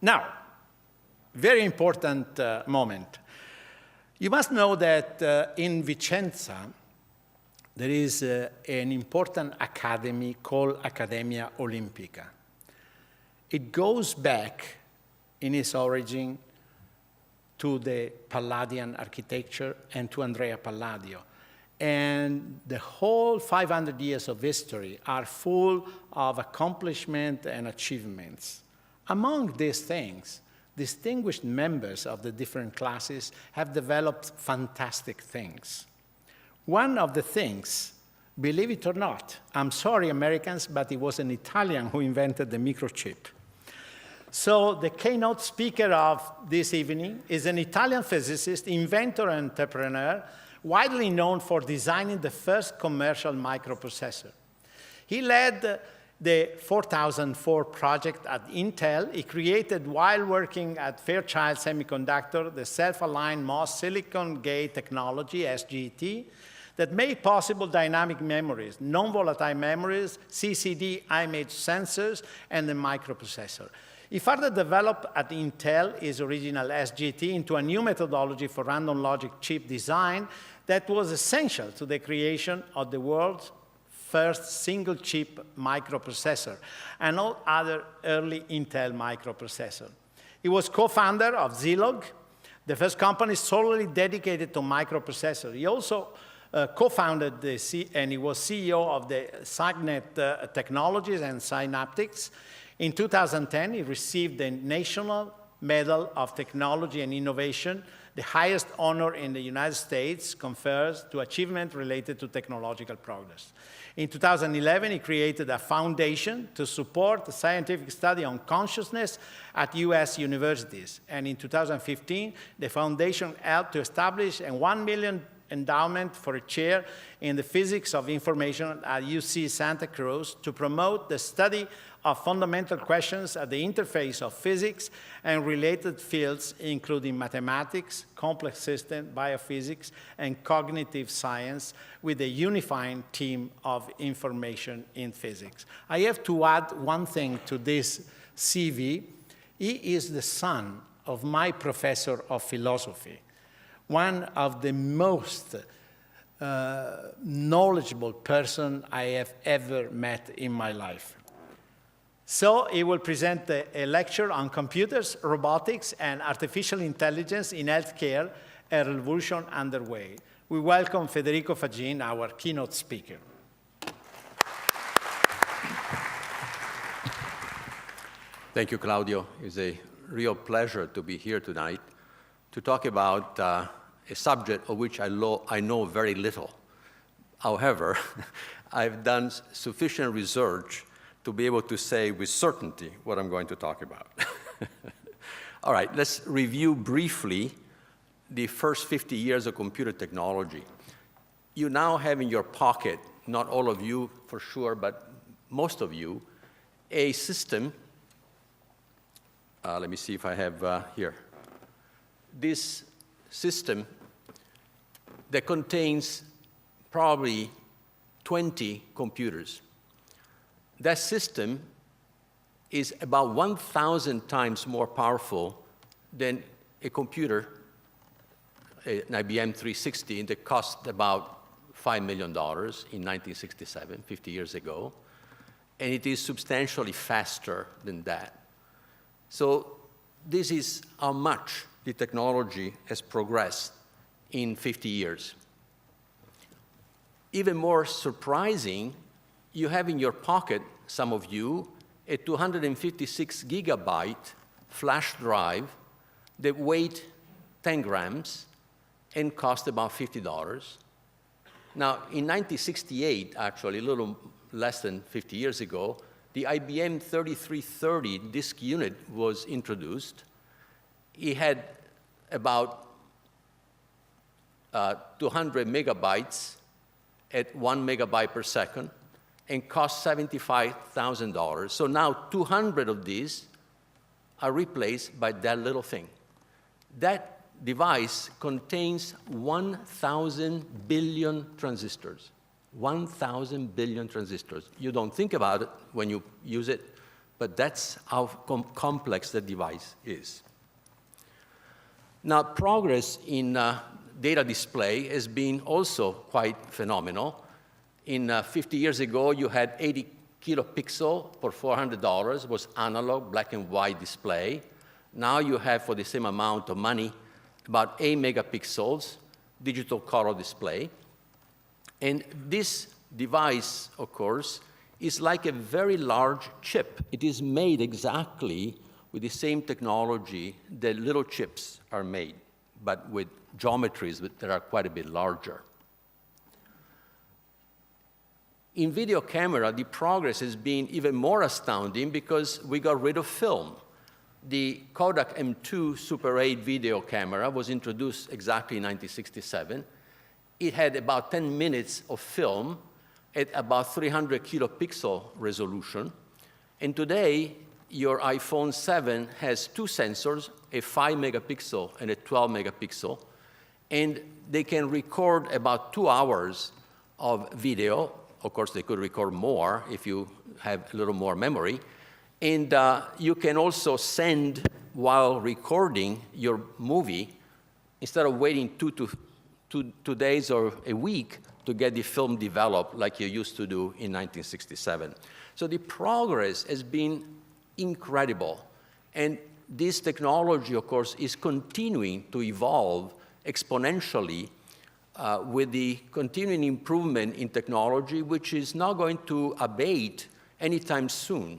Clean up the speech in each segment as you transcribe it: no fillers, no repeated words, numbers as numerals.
Now, very important moment. You must know that in Vicenza, there is an important academy called Accademia Olimpica. It goes back in its origin to the Palladian architecture and to Andrea Palladio. And the whole 500 years of history are full of accomplishment and achievements. Among these things, distinguished members of the different classes have developed fantastic things. One of the things, believe it or not, I'm sorry, Americans, but it was an Italian who invented the microchip. So the keynote speaker of this evening is an Italian physicist, inventor, and entrepreneur, widely known for designing the first commercial microprocessor. He led the 4004 project at Intel. He created, while working at Fairchild Semiconductor, the self-aligned MOS silicon gate technology, SGT, that made possible dynamic memories, non-volatile memories, CCD image sensors, and the microprocessor. He further developed at Intel his original SGT into a new methodology for random logic chip design that was essential to the creation of the world's first single-chip microprocessor and all other early Intel microprocessors. He was co-founder of Zilog, the first company solely dedicated to microprocessors. He also co-founded and he was CEO of the Sagnet Technologies and Synaptics. In 2010, he received the National Medal of Technology and Innovation, the highest honor in the United States confers to achievement related to technological progress. In 2011, he created a foundation to support the scientific study on consciousness at US universities. And in 2015, the foundation helped to establish a $1 million endowment for a chair in the physics of information at UC Santa Cruz to promote the study of fundamental questions at the interface of physics and related fields, including mathematics, complex systems, biophysics, and cognitive science, with a unifying team of information in physics. I have to add one thing to this CV. He is the son of my professor of philosophy, one of the most knowledgeable person I have ever met in my life. So he will present a lecture on computers, robotics, and artificial intelligence in healthcare, a revolution underway. We welcome Federico Faggin, our keynote speaker. Thank you, Claudio. It's a real pleasure to be here tonight to talk about a subject of which I know very little. However, I've done sufficient research to be able to say with certainty what I'm going to talk about. All right, let's review briefly the first 50 years of computer technology. You now have in your pocket, not all of you for sure, but most of you, a system. Let me see if I have here. This system that contains probably 20 computers. That system is about 1,000 times more powerful than a computer, an IBM 360, that cost about $5 million in 1967, 50 years ago. And it is substantially faster than that. So this is how much the technology has progressed in 50 years. Even more surprising, you have in your pocket, some of you, a 256 gigabyte flash drive that weighed 10 grams and cost about $50. Now, in 1968, actually, a little less than 50 years ago, the IBM 3330 disk unit was introduced. It had about 200 megabytes at 1 megabyte per second and cost $75,000. So now 200 of these are replaced by that little thing. That device contains 1,000 billion transistors. 1,000 billion transistors. You don't think about it when you use it, but that's how complex the device is. Now, progress in data display has been also quite phenomenal. 50 years ago, you had 80 kilopixel for $400, was analog, black and white display. Now you have, for the same amount of money, about 8 megapixels, digital color display. And this device, of course, is like a very large chip. It is made exactly with the same technology that little chips are made, but with geometries that are quite a bit larger. In video camera, the progress has been even more astounding because we got rid of film. The Kodak M2 Super 8 video camera was introduced exactly in 1967. It had about 10 minutes of film at about 300 kilopixel resolution. And today, your iPhone 7 has two sensors, a 5 megapixel and a 12 megapixel, and they can record about 2 hours of video. Of course, they could record more if you have a little more memory. And you can also send, while recording your movie, instead of waiting two days or a week to get the film developed like you used to do in 1967. So the progress has been incredible. And this technology, of course, is continuing to evolve exponentially with the continuing improvement in technology, which is not going to abate anytime soon,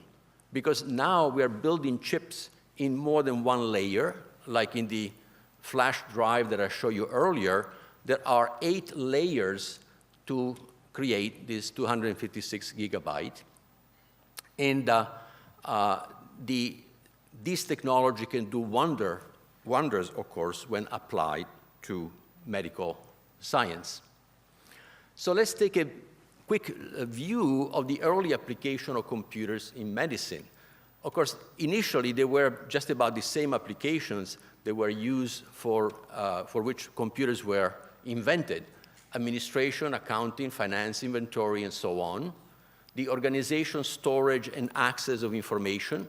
because now we are building chips in more than one layer, like in the flash drive that I showed you earlier. There are 8 layers to create this 256 gigabyte. And this technology can do wonders, of course, when applied to medical science. So let's take a quick view of the early application of computers in medicine. Of course, initially, they were just about the same applications that were used for which computers were invented: administration, accounting, finance, inventory, and so on, the organization, storage, and access of information,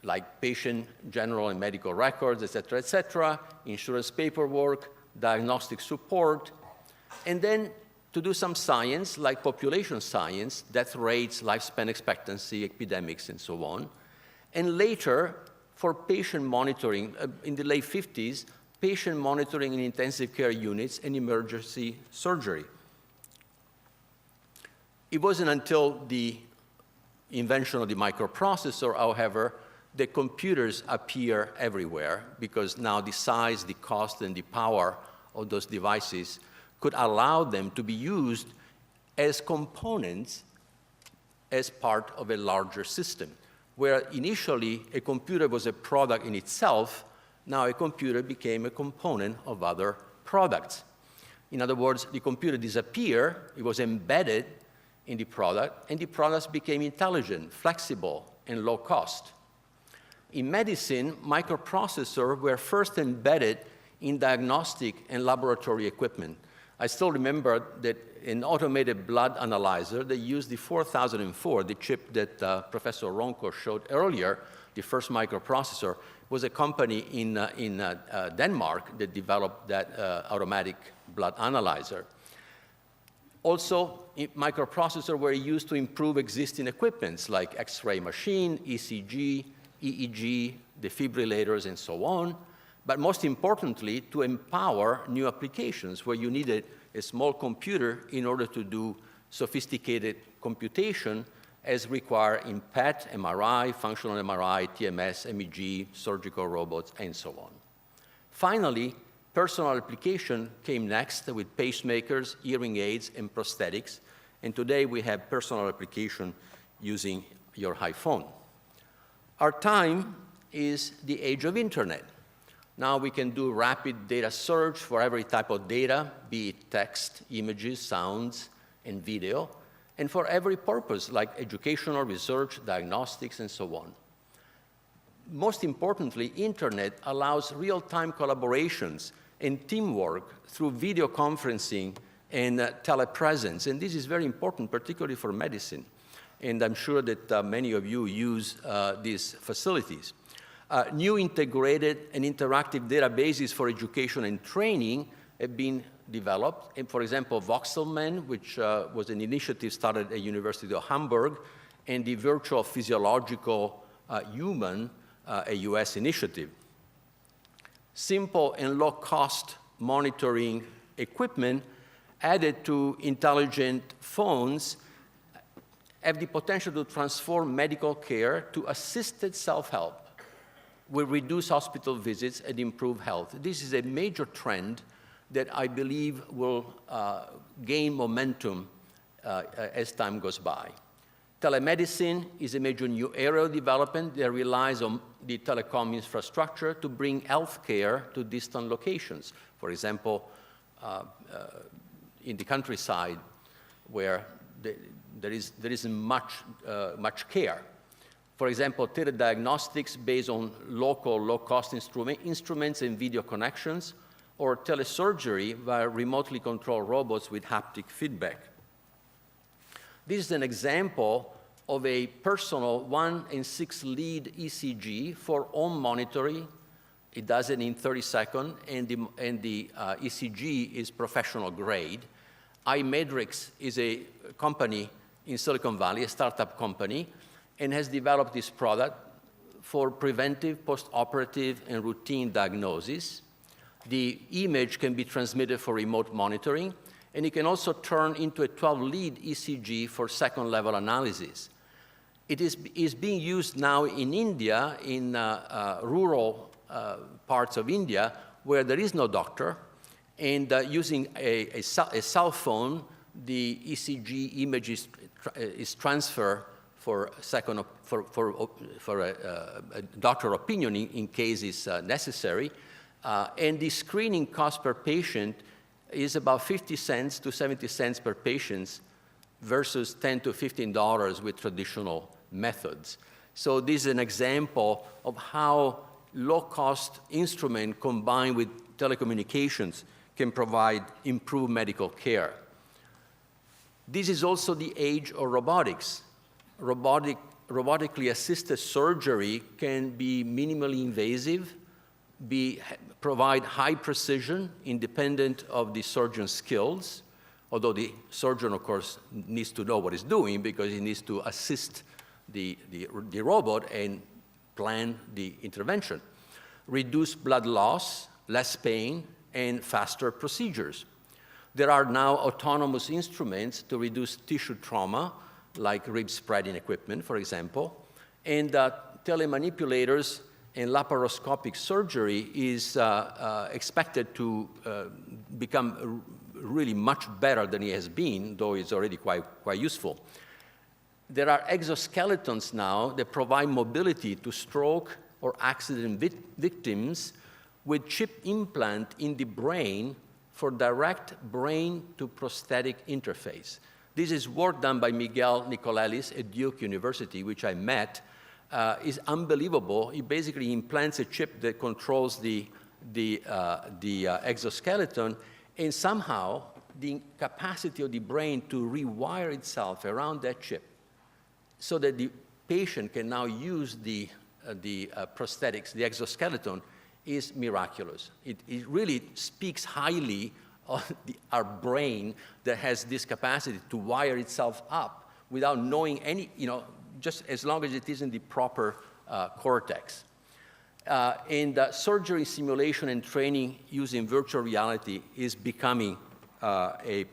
like patient general and medical records, et cetera, insurance paperwork, diagnostic support, and then to do some science, like population science, death rates, lifespan expectancy, epidemics, and so on. And later, for patient monitoring, in the late 50s, patient monitoring in intensive care units and emergency surgery. It wasn't until the invention of the microprocessor, however, that computers appear everywhere, because now the size, the cost, and the power of those devices could allow them to be used as components as part of a larger system, where initially a computer was a product in itself. Now a computer became a component of other products. In other words, the computer disappeared, it was embedded in the product, and the products became intelligent, flexible, and low cost. In medicine, microprocessors were first embedded in diagnostic and laboratory equipment. I still remember that an automated blood analyzer, they used the 4004, the chip that Professor Ronco showed earlier, the first microprocessor, was a company in Denmark that developed that automatic blood analyzer. Also, microprocessors were used to improve existing equipments like X-ray machine, ECG, EEG, defibrillators, and so on. But most importantly, to empower new applications where you needed a small computer in order to do sophisticated computation as required in PET, MRI, functional MRI, TMS, MEG, surgical robots, and so on. Finally, personal application came next with pacemakers, hearing aids, and prosthetics. And today we have personal application using your iPhone. Our time is the age of internet. Now we can do rapid data search for every type of data, be it text, images, sounds, and video, and for every purpose, like educational, research, diagnostics, and so on. Most importantly, internet allows real-time collaborations and teamwork through video conferencing and telepresence, and this is very important, particularly for medicine. and I'm sure that many of you use these facilities. New integrated and interactive databases for education and training have been developed. And for example, Voxelman, which was an initiative started at University of Hamburg, and the Virtual Physiological Human, a US initiative. Simple and low-cost monitoring equipment added to intelligent phones have the potential to transform medical care to assisted self-help, will reduce hospital visits and improve health. This is a major trend that I believe will gain momentum as time goes by. Telemedicine is a major new area of development that relies on the telecom infrastructure to bring healthcare to distant locations. For example, in the countryside where there isn't much care. For example, telediagnostics based on local low-cost instruments and video connections, or telesurgery via remotely controlled robots with haptic feedback. This is an example of a personal 1 and 6 lead ECG for home monitoring. It does it in 30 seconds, and the ECG is professional grade. iMatrix is a company in Silicon Valley, a startup company, and has developed this product for preventive, post-operative, and routine diagnosis. The image can be transmitted for remote monitoring, and it can also turn into a 12-lead ECG for second-level analysis. It is being used now in India, in rural parts of India, where there is no doctor, and using a cell phone, the ECG image is transferred for a doctor opinion in case it's necessary. And the screening cost per patient is about 50 cents to 70 cents per patient versus $10 to $15 with traditional methods. So this is an example of how low-cost instrument combined with telecommunications can provide improved medical care. This is also the age of robotics. Robotically assisted surgery can be minimally invasive, provide high precision independent of the surgeon's skills, although the surgeon, of course, needs to know what he's doing because he needs to assist the robot and plan the intervention. Reduce blood loss, less pain, and faster procedures. There are now autonomous instruments to reduce tissue trauma, like rib spreading equipment, for example, and telemanipulators and laparoscopic surgery is expected to become really much better than it has been, though it's already quite useful. There are exoskeletons now that provide mobility to stroke or accident victims with chip implant in the brain for direct brain-to-prosthetic interface. This is work done by Miguel Nicolelis at Duke University, which I met. Is unbelievable. He basically implants a chip that controls the exoskeleton, and somehow the capacity of the brain to rewire itself around that chip so that the patient can now use the prosthetics, the exoskeleton, is miraculous. It really speaks highly of our brain that has this capacity to wire itself up without knowing any, just as long as it is in the proper cortex. And surgery simulation and training using virtual reality is becoming a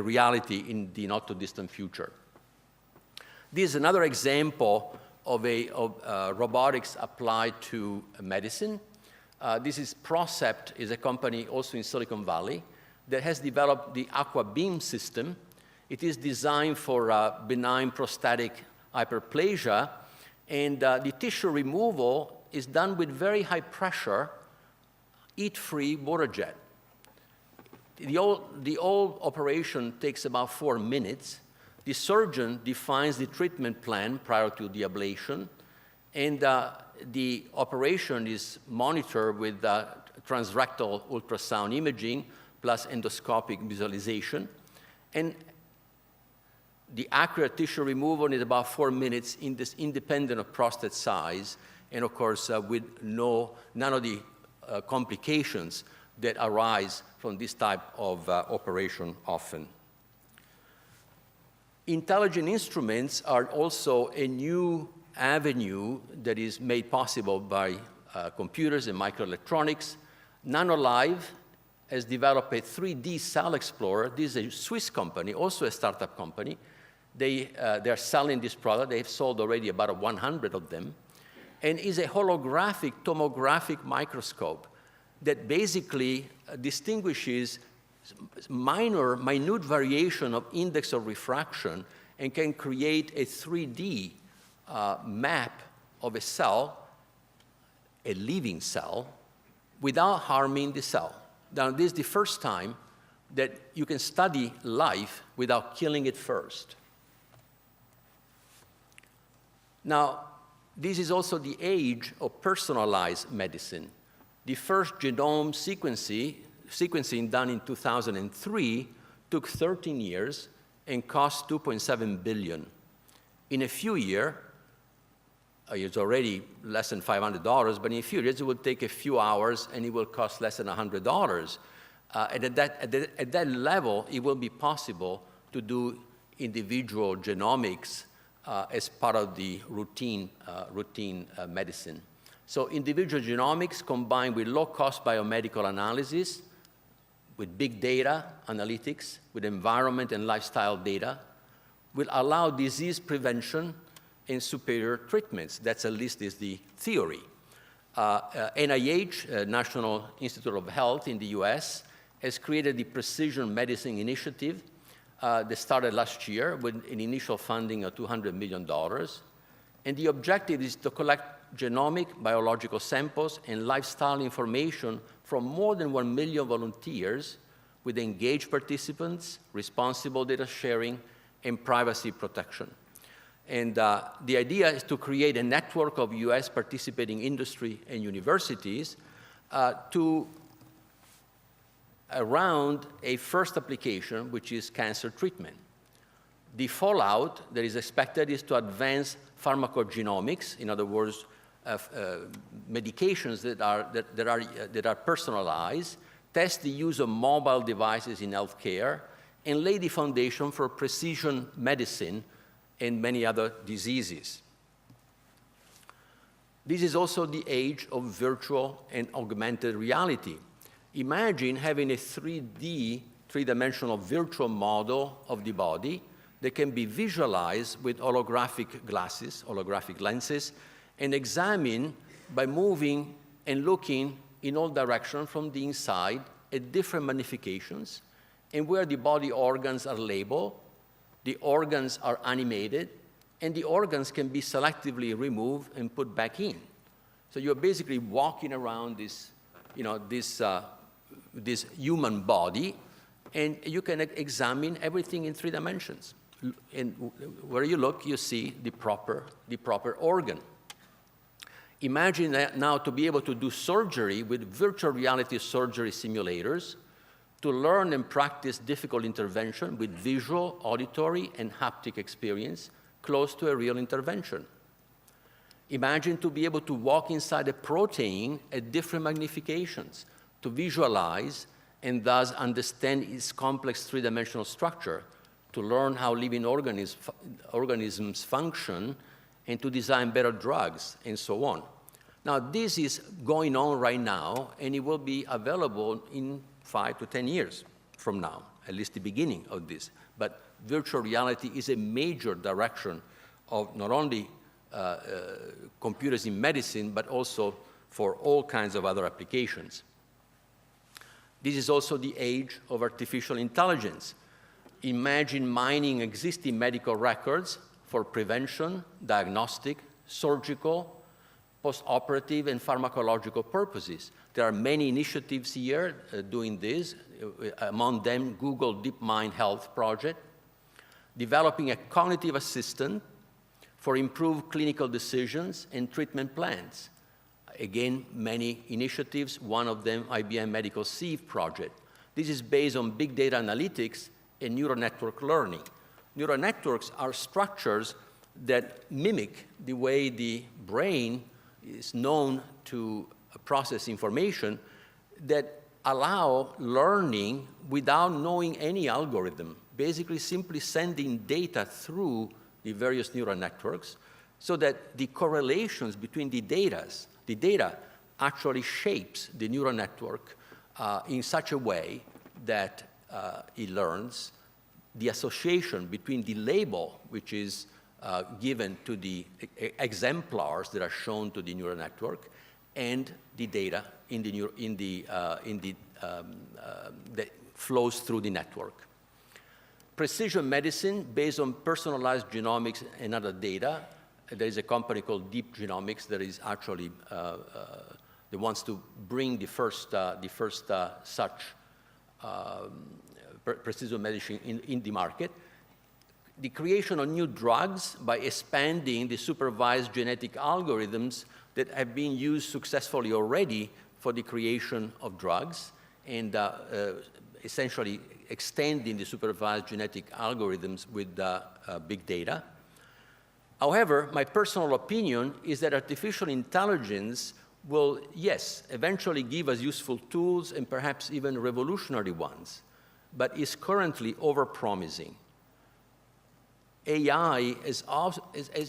reality in the not-too-distant future. This is another example of robotics applied to medicine. This is Procept, is a company also in Silicon Valley that has developed the Aquabeam system. It is designed for benign prostatic hyperplasia, and the tissue removal is done with very high pressure, heat-free water jet. The whole operation takes about 4 minutes. The surgeon defines the treatment plan prior to the ablation, and the operation is monitored with transrectal ultrasound imaging plus endoscopic visualization. And The accurate tissue removal is about 4 minutes independent of prostate size, and of course with none of the complications that arise from this type of operation often. Intelligent instruments are also a new avenue that is made possible by computers and microelectronics. NanoLive has developed a 3D cell explorer. This is a Swiss company, also a startup company. They're selling this product. They've sold already about 100 of them. And is a holographic tomographic microscope that basically distinguishes minute variation of index of refraction and can create a 3D map of a cell, a living cell, without harming the cell. Now, this is the first time that you can study life without killing it first. Now, this is also the age of personalized medicine. The first genome sequencing done in 2003 took 13 years and cost $2.7 billion. In a few years, it's already less than $500, but in a few years, it will take a few hours and it will cost less than $100. And at that level, it will be possible to do individual genomics as part of the routine medicine. So individual genomics combined with low-cost biomedical analysis, with big data analytics, with environment and lifestyle data, will allow disease prevention and superior treatments. That's at least is the theory. NIH, National Institute of Health in the US, has created the Precision Medicine Initiative that started last year with an initial funding of $200 million. And the objective is to collect genomic, biological samples, and lifestyle information from more than 1 million volunteers with engaged participants, responsible data sharing, and privacy protection. And the idea is to create a network of US participating industry and universities around a first application, which is cancer treatment. The fallout that is expected is to advance pharmacogenomics, in other words, medications that are personalized, test the use of mobile devices in healthcare, and lay the foundation for precision medicine and many other diseases. This is also the age of virtual and augmented reality. Imagine having a 3D, three-dimensional virtual model of the body that can be visualized with holographic glasses, holographic lenses, and examined by moving and looking in all directions from the inside at different magnifications, and where the body organs are labeled, the organs are animated, and the organs can be selectively removed and put back in. So you're basically walking around this, this human body, and you can examine everything in 3 dimensions. And where you look, you see the proper organ. Imagine now to be able to do surgery with virtual reality surgery simulators, to learn and practice difficult intervention with visual, auditory, and haptic experience close to a real intervention. Imagine to be able to walk inside a protein at different magnifications, to visualize and thus understand its complex 3-dimensional structure, to learn how living organisms function, and to design better drugs, and so on. Now, this is going on right now, and it will be available in 5 to 10 years from now, at least the beginning of this. But virtual reality is a major direction of not only computers in medicine, but also for all kinds of other applications. This is also the age of artificial intelligence. Imagine mining existing medical records for prevention, diagnostic, surgical, post-operative, and pharmacological purposes. There are many initiatives here doing this, among them Google DeepMind Health project, developing a cognitive assistant for improved clinical decisions and treatment plans. Again, many initiatives, one of them IBM Medical Sieve project. This is based on big data analytics and neural network learning. neural networks are structures that mimic the way the brain is known to process information, that allow learning without knowing any algorithm, basically simply sending data through the various neural networks so that the correlations between the data actually shapes the neural network in such a way that it learns the association between the label, which is given to the exemplars that are shown to the neural network, and the data that flows through the network. Precision medicine based on personalized genomics and other data. There is a company called Deep Genomics that is actually that wants to bring the first such precision medicine in the market. The creation of new drugs by expanding the supervised genetic algorithms that have been used successfully already for the creation of drugs, and essentially extending the supervised genetic algorithms with big data. However, my personal opinion is that artificial intelligence will, yes, eventually give us useful tools and perhaps even revolutionary ones, but is currently overpromising. AI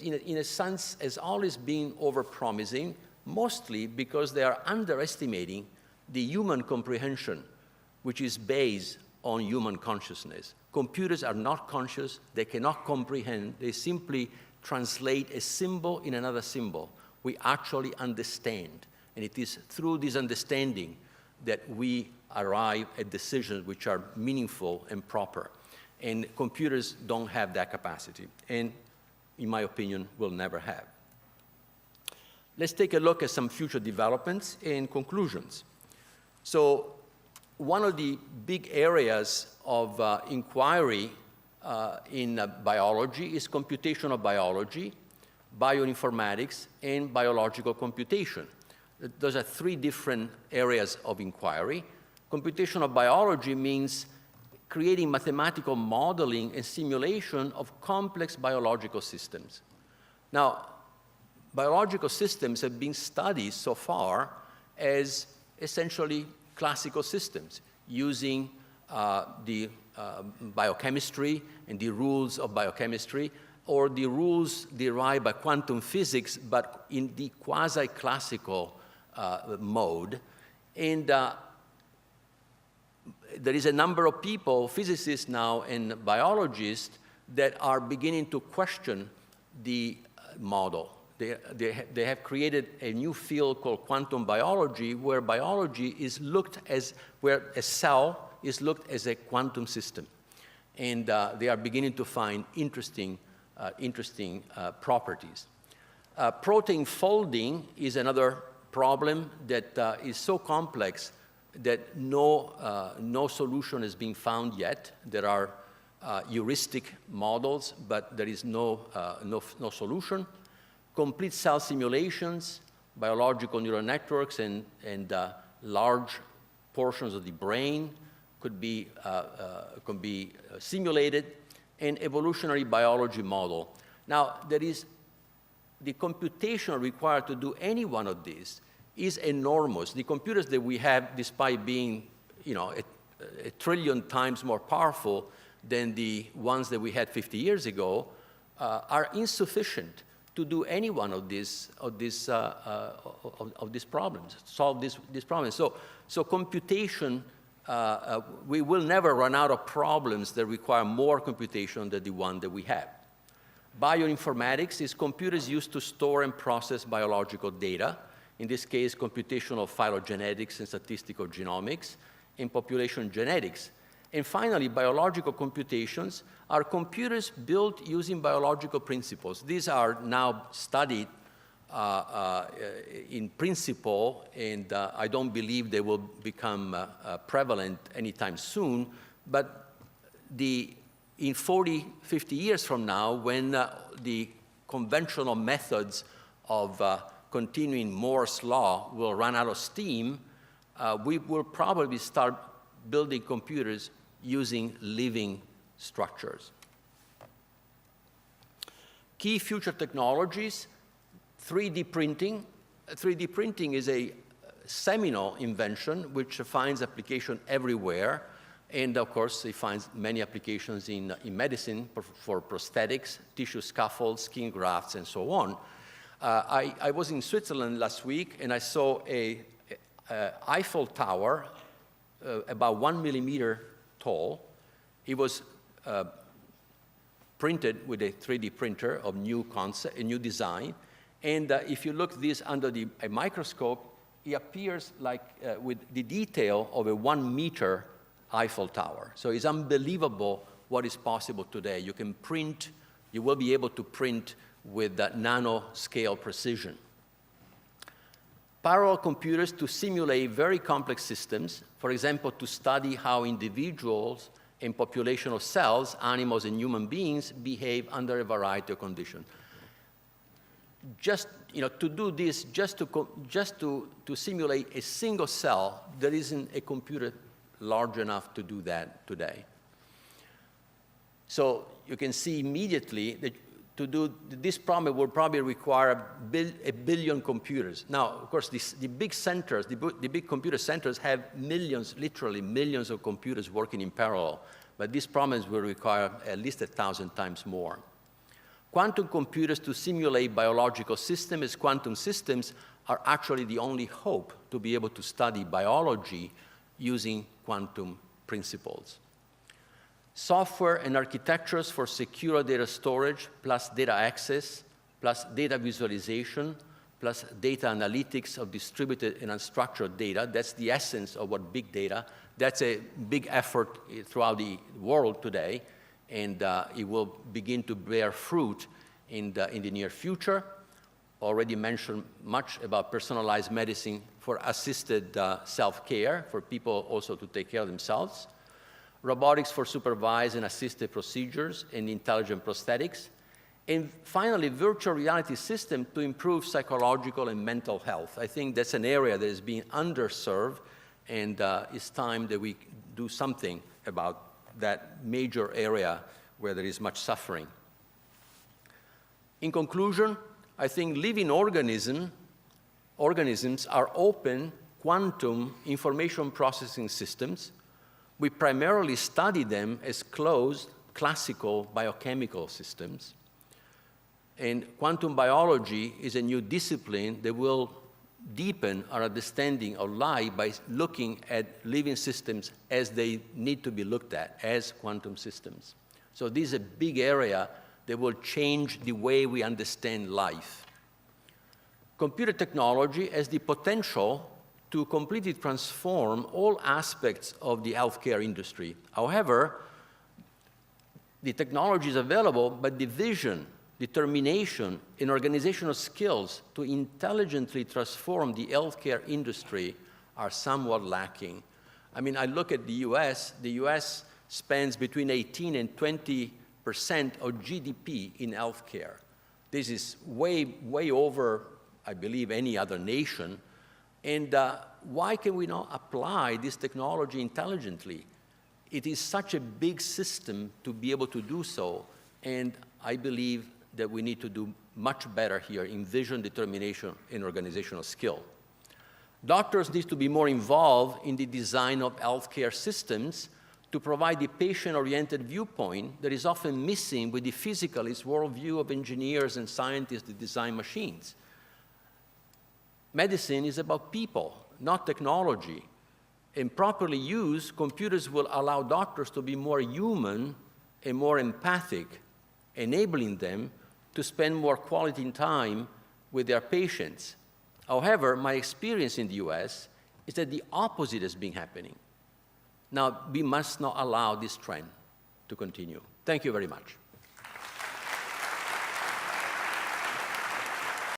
in a sense has always been overpromising, mostly because they are underestimating the human comprehension, which is based on human consciousness. Computers are not conscious, they cannot comprehend, they simply translate a symbol in another symbol. We actually understand, and it is through this understanding that we arrive at decisions which are meaningful and proper. And computers don't have that capacity, and in my opinion, will never have. Let's take a look at some future developments and conclusions. So one of the big areas of inquiry in biology is computational biology, bioinformatics, and biological computation. Those are three different areas of inquiry. Computational biology means creating mathematical modeling and simulation of complex biological systems. Now, biological systems have been studied so far as essentially classical systems, using the biochemistry and the rules of biochemistry, or the rules derived by quantum physics, but in the quasi-classical mode. And there is a number of people, physicists now and biologists, that are beginning to question the model. They have created a new field called quantum biology, where biology is looked as, where a cell is looked as a quantum system. And they are beginning to find interesting properties. Protein folding is another problem that is so complex that no solution has been found yet. There are heuristic models, but there is no solution. Complete cell simulations, biological neural networks, and large portions of the brain could be simulated, and evolutionary biology model. Now, there is the computation required to do any one of these is enormous. The computers that we have, despite being, a trillion times more powerful than the ones that we had 50 years ago, are insufficient to do any one of these problems, solve these problems. So computation, we will never run out of problems that require more computation than the one that we have. Bioinformatics is computers used to store and process biological data, in this case, computational phylogenetics and statistical genomics, and population genetics. And finally, biological computations are computers built using biological principles. These are now studied in principle, and I don't believe they will become prevalent anytime soon, but in 40, 50 years from now, when the conventional methods of continuing Moore's law will run out of steam, we will probably start building computers using living structures. Key future technologies, 3D printing. 3D printing is a seminal invention which finds application everywhere. And of course, it finds many applications in medicine for prosthetics, tissue scaffolds, skin grafts, and so on. I was in Switzerland last week, and I saw a Eiffel Tower about 1 millimeter tall. It was printed with a 3D printer of new concept, a new design. And if you look this under a microscope, it appears like with the detail of a 1 meter Eiffel Tower. So it's unbelievable what is possible today. You can print, you will be able to print with that nano-scale precision. Parallel computers to simulate very complex systems, for example, to study how individuals and population of cells, animals and human beings behave under a variety of conditions. Just to do this, just to simulate a single cell, there isn't a computer large enough to do that today. So you can see immediately that to do this problem will probably require a billion computers. Now, of course, the big centers, the big computer centers have millions, literally millions of computers working in parallel. But these problems will require at least 1,000 times more. Quantum computers to simulate biological systems, as quantum systems are actually the only hope to be able to study biology using quantum principles. Software and architectures for secure data storage, plus data access, plus data visualization, plus data analytics of distributed and unstructured data. That's the essence of what big data. That's a big effort throughout the world today, and it will begin to bear fruit in the near future. Already mentioned much about personalized medicine for assisted self-care, for people also to take care of themselves. Robotics for supervised and assisted procedures and intelligent prosthetics. And finally, virtual reality system to improve psychological and mental health. I think that's an area that is being underserved, and it's time that we do something about that major area where there is much suffering. In conclusion, I think living organisms are open quantum information processing systems. We primarily study them as closed, classical biochemical systems. And quantum biology is a new discipline that will deepen our understanding of life by looking at living systems as they need to be looked at, as quantum systems. So this is a big area that will change the way we understand life. Computer technology has the potential to completely transform all aspects of the healthcare industry. However, the technology is available, but the vision, determination, and organizational skills to intelligently transform the healthcare industry are somewhat lacking. I mean, I look at the US. The US spends between 18 and 20% of GDP in healthcare. This is way over, I believe, any other nation. And why can we not apply this technology intelligently? It is such a big system to be able to do so, and I believe that we need to do much better here in vision, determination, and organizational skill. Doctors need to be more involved in the design of healthcare systems to provide the patient-oriented viewpoint that is often missing with the physicalist worldview of engineers and scientists that design machines. Medicine is about people, not technology. And properly used, computers will allow doctors to be more human and more empathic, enabling them to spend more quality time with their patients. However, my experience in the US is that the opposite has been happening. Now, we must not allow this trend to continue. Thank you very much.